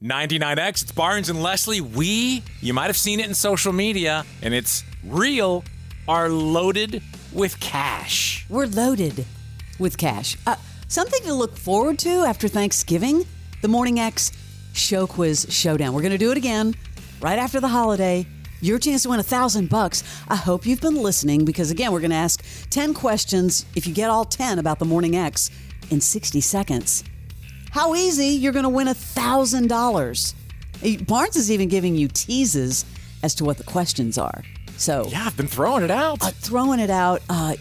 99X, it's Barnes and Leslie. You might have seen it in social media, and it's real, are loaded with cash. We're loaded with cash. Something to look forward to after Thanksgiving, the Morning X Show Quiz Showdown. We're going to do it again right after the holiday. Your chance to win $1,000. I hope you've been listening because, again, we're going to ask 10 questions. If you get all 10 about the Morning X in 60 seconds, how easy you're going to win $1,000. Barnes is even giving you teases as to what the questions are. So yeah, I've been throwing it out.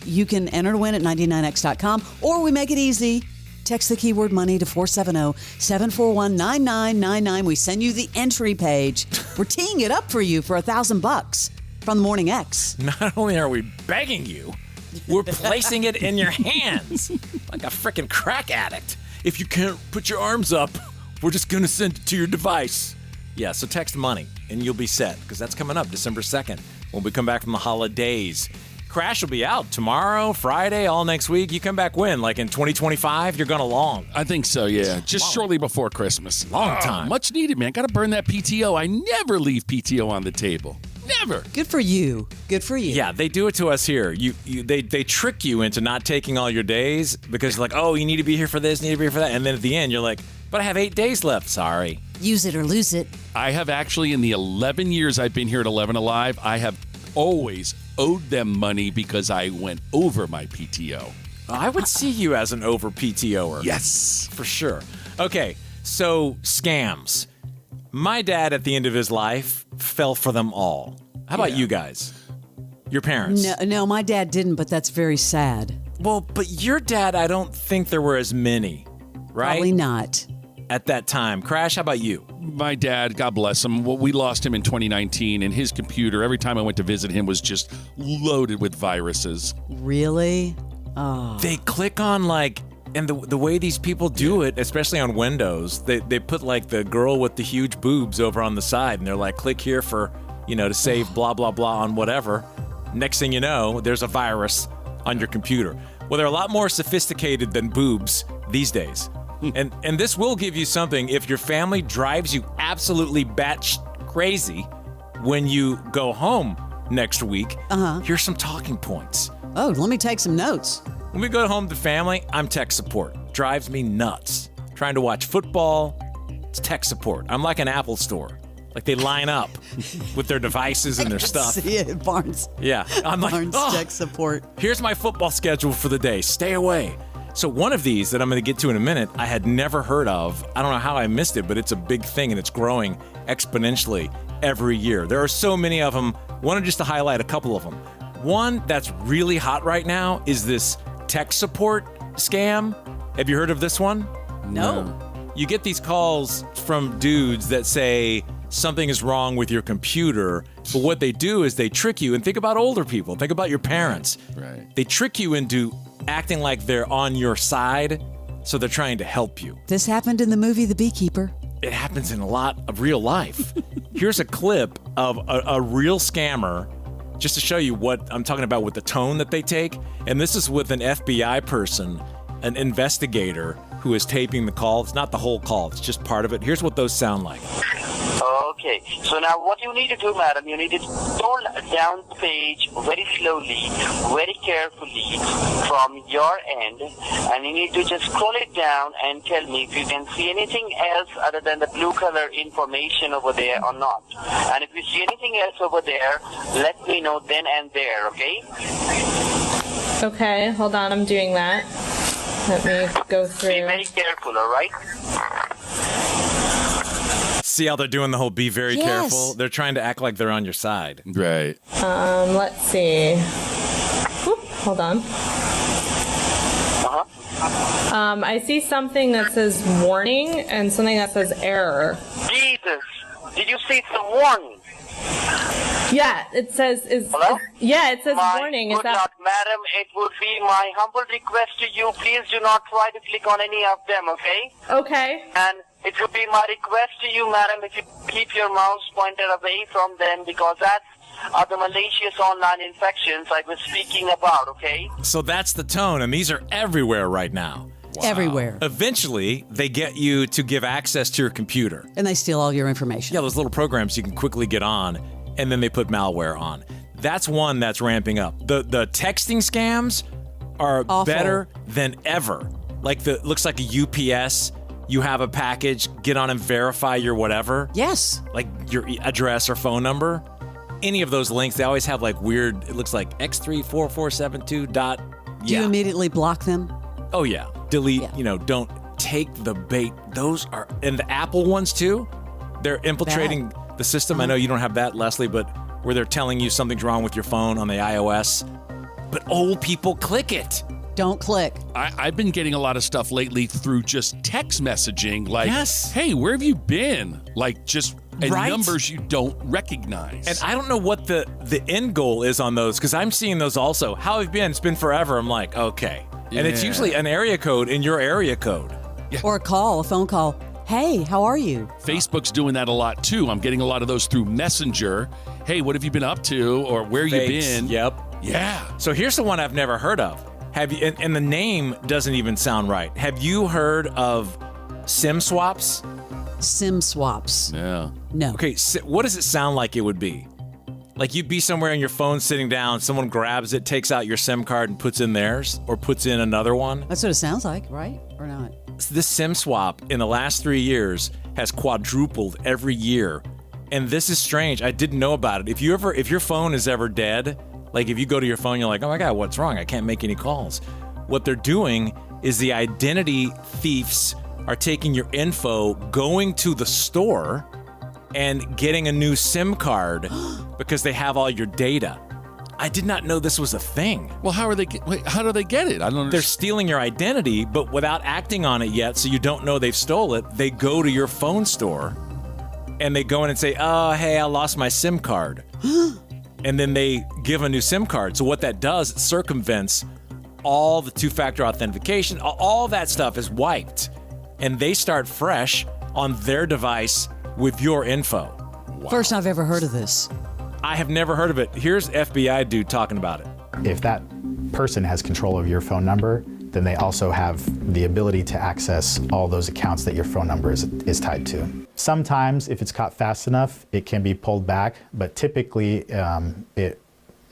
You can enter to win at 99x.com, or we make it easy. Text the keyword money to 470-741-9999. We send you the entry page. We're teeing it up for you for $1,000 from the Morning X. Not only are we begging you, we're placing it in your hands like a freaking crack addict. If you can't put your arms up, we're just going to send it to your device. Yeah, so text money and you'll be set because that's coming up December 2nd when we come back from the holidays. Crash will be out tomorrow, Friday, all next week. You come back when? Like in 2025? You're going to long. I think so, yeah. Just shortly before Christmas. Long time. Much needed, man. Got to burn that PTO. I never leave PTO on the table. Never. Good for you. Good for you. Yeah, they do it to us here. They trick you into not taking all your days because like, oh, you need to be here for this, need to be here for that. And then at the end, you're like, but I have 8 days left. Sorry. Use it or lose it. I have actually, in the 11 years I've been here at 11 Alive, I have always owed them money because I went over my PTO. I would see you as an over PTOer. Yes. For sure. Okay, so scams. My dad, at the end of his life, fell for them all. How about you guys? Your parents? No, my dad didn't, but that's very sad. Well, but your dad, I don't think there were as many, right? Probably not. At that time. Crash, how about you? My dad, God bless him, we lost him in 2019, and his computer, every time I went to visit him, was just loaded with viruses. Really? Oh. They click on like... And the way these people do it, especially on Windows, they put like the girl with the huge boobs over on the side, and they're like, click here for, to save blah, blah, blah on whatever. Next thing you know, there's a virus on your computer. Well, they're a lot more sophisticated than boobs these days. And this will give you something if your family drives you absolutely crazy when you go home next week. Here's some talking points. Oh, let me take some notes. When we go home to family, I'm tech support. Drives me nuts. Trying to watch football, it's tech support. I'm like an Apple store. Like they line up with their devices and their stuff. See it, Barnes. Yeah. I'm Barnes like, tech support. Here's my football schedule for the day. Stay away. So one of these that I'm going to get to in a minute, I had never heard of. I don't know how I missed it, but it's a big thing and it's growing exponentially every year. There are so many of them. Wanted just to highlight a couple of them. One that's really hot right now is this tech support scam. Have you heard of this one? No. You get these calls from dudes that say something is wrong with your computer, but what they do is they trick you. And think about older people. Think about your parents. Right. They trick you into acting like they're on your side, so they're trying to help you. This happened in the movie The Beekeeper. It happens in a lot of real life. Here's a clip of a real scammer, just to show you what I'm talking about with the tone that they take. And this is with an FBI person, an investigator who is taping the call. It's not the whole call, it's just part of it. Here's what those sound like. Okay, so now what you need to do, madam, you need to scroll down the page very slowly, very carefully from your end, and you need to just scroll it down and tell me if you can see anything else other than the blue color information over there or not. And if you see anything else over there, let me know then and there, okay? Okay, hold on, I'm doing that. Let me go through. Be very careful, all right? See how they're doing the whole be very Yes. careful? They're trying to act like they're on your side. Right. Let's see. Whoop, hold on. I see something that says warning and something that says error. Jesus, did you see some warning? Yeah, it says Hello? It says My warning. good luck, madam. It would be my humble request to you. Please do not try to click on any of them, okay? Okay. And it would be my request to you, madam, if you keep your mouse pointed away from them, because that's the malicious online infections I was speaking about, okay? So that's the tone, and these are everywhere right now. everywhere. Eventually, they get you to give access to your computer. And they steal all your information. Yeah, those little programs you can quickly get on, and then they put malware on. That's one that's ramping up. The texting scams are Awful. better than ever. Like looks like a UPS. You have a package, get on and verify your whatever. Yes. Like your address or phone number. Any of those links, they always have like weird, it looks like x34472 dot. Do you immediately block them? Oh, yeah. Delete, don't take the bait. Those are, and the Apple ones too, they're infiltrating the system. I know you don't have that, Leslie, but where they're telling you something's wrong with your phone on the iOS. But old people click it. Don't click. I've been getting a lot of stuff lately through just text messaging, like, Yes. hey, where have you been? Like, just and Right. numbers you don't recognize. And I don't know what the end goal is on those, because I'm seeing those also. How have you been? It's been forever. I'm like, okay. And it's Yeah. usually an area code in your area code. Or a phone call. Hey, how are you? Facebook's doing that a lot too. I'm getting a lot of those through Messenger. Hey, what have you been up to? Or where you Fakes. been? Yep. Yeah. So here's the one I've never heard of. Have you? And the name doesn't even sound right. Have you heard of SIM swaps? SIM swaps. Yeah. No. Okay, what does it sound like it would be? Like you'd be somewhere on your phone sitting down, someone grabs it, takes out your SIM card and puts in theirs, or puts in another one. That's what it sounds like, right? Or not? This SIM swap in the last 3 years has quadrupled every year. And this is strange. I didn't know about it. If your phone is ever dead, like if you go to your phone, you're like, oh my God, what's wrong? I can't make any calls. What they're doing is the identity thieves are taking your info, going to the store, and getting a new SIM card because they have all your data. I did not know this was a thing. Well, how do they get it? I don't They're understand. stealing your identity, but without acting on it yet, so you don't know they've stole it. They go to your phone store, and they go in and say, oh, hey, I lost my SIM card. And then they give a new SIM card. So what that does, it circumvents all the two-factor authentication. All that stuff is wiped. And they start fresh on their device with your info. First I've ever heard of this. I have never heard of it. Here's FBI dude talking about it. If that person has control of your phone number, then they also have the ability to access all those accounts that your phone number is tied to. Sometimes, if it's caught fast enough, it can be pulled back, but typically it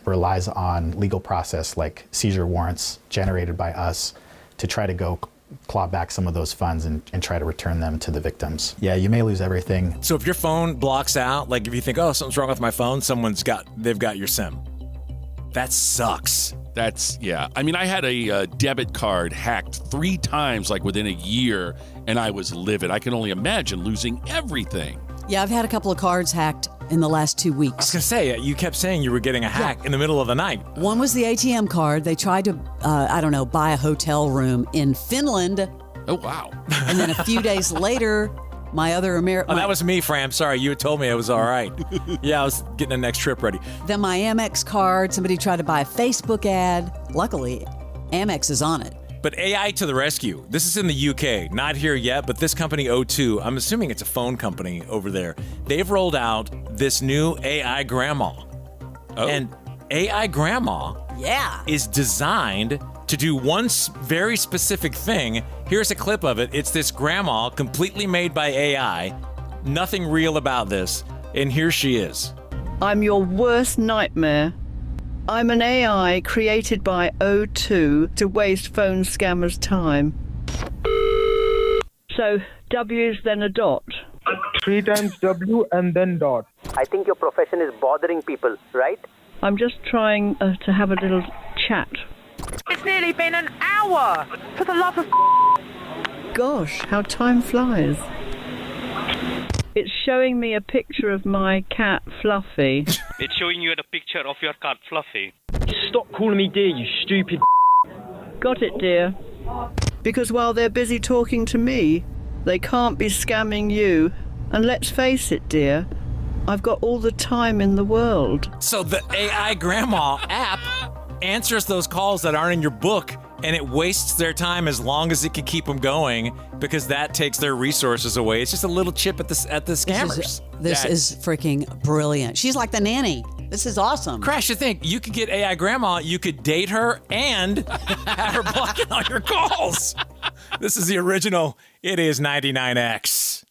relies on legal process like seizure warrants generated by us to try to go claw back some of those funds and try to return them to the victims. Yeah, you may lose everything. So if your phone blocks out, like if you think, oh, something's wrong with my phone, they've got your SIM. That sucks. Yeah. I mean, I had a debit card hacked 3 times, like within a year, and I was livid. I can only imagine losing everything. Yeah, I've had a couple of cards hacked in the last 2 I was weeks. gonna say, you kept saying you were getting a hack in the middle of the night. One was the ATM card. They tried to, buy a hotel room in Finland. Oh, wow. And then a few days later, my other American... Oh, that was me, Fram. Sorry, you had told me it was all right. Yeah, I was getting the next trip ready. Then my Amex card, somebody tried to buy a Facebook ad. Luckily, Amex is on it. But AI to the rescue. This is in the UK. Not here yet, but this company O2, I'm assuming it's a phone company over there. They've rolled out this new AI grandma. Oh. And AI grandma is designed to do one very specific thing. Here's a clip of it. It's this grandma completely made by AI. Nothing real about this. And here she is. I'm your worst nightmare. I'm an AI created by O2 to waste phone scammers' time. So W's then a dot. 3 times W and then dot. I think your profession is bothering people, right? I'm just trying to have a little chat. It's nearly been an hour! For the love of... Gosh, how time flies. It's showing me a picture of my cat, Fluffy. It's showing you a picture of your cat, Fluffy. Stop calling me dear, you stupid. Got it, dear. Because while they're busy talking to me, they can't be scamming you. And let's face it, dear, I've got all the time in the world. So the AI grandma app answers those calls that aren't in your book, and it wastes their time as long as it can keep them going, because that takes their resources away. It's just a little chip at the scammers. This is freaking brilliant. She's like the nanny. This is awesome. Crash, you think you could get AI grandma, you could date her and have her blocking all your calls. This is the original. It is 99X.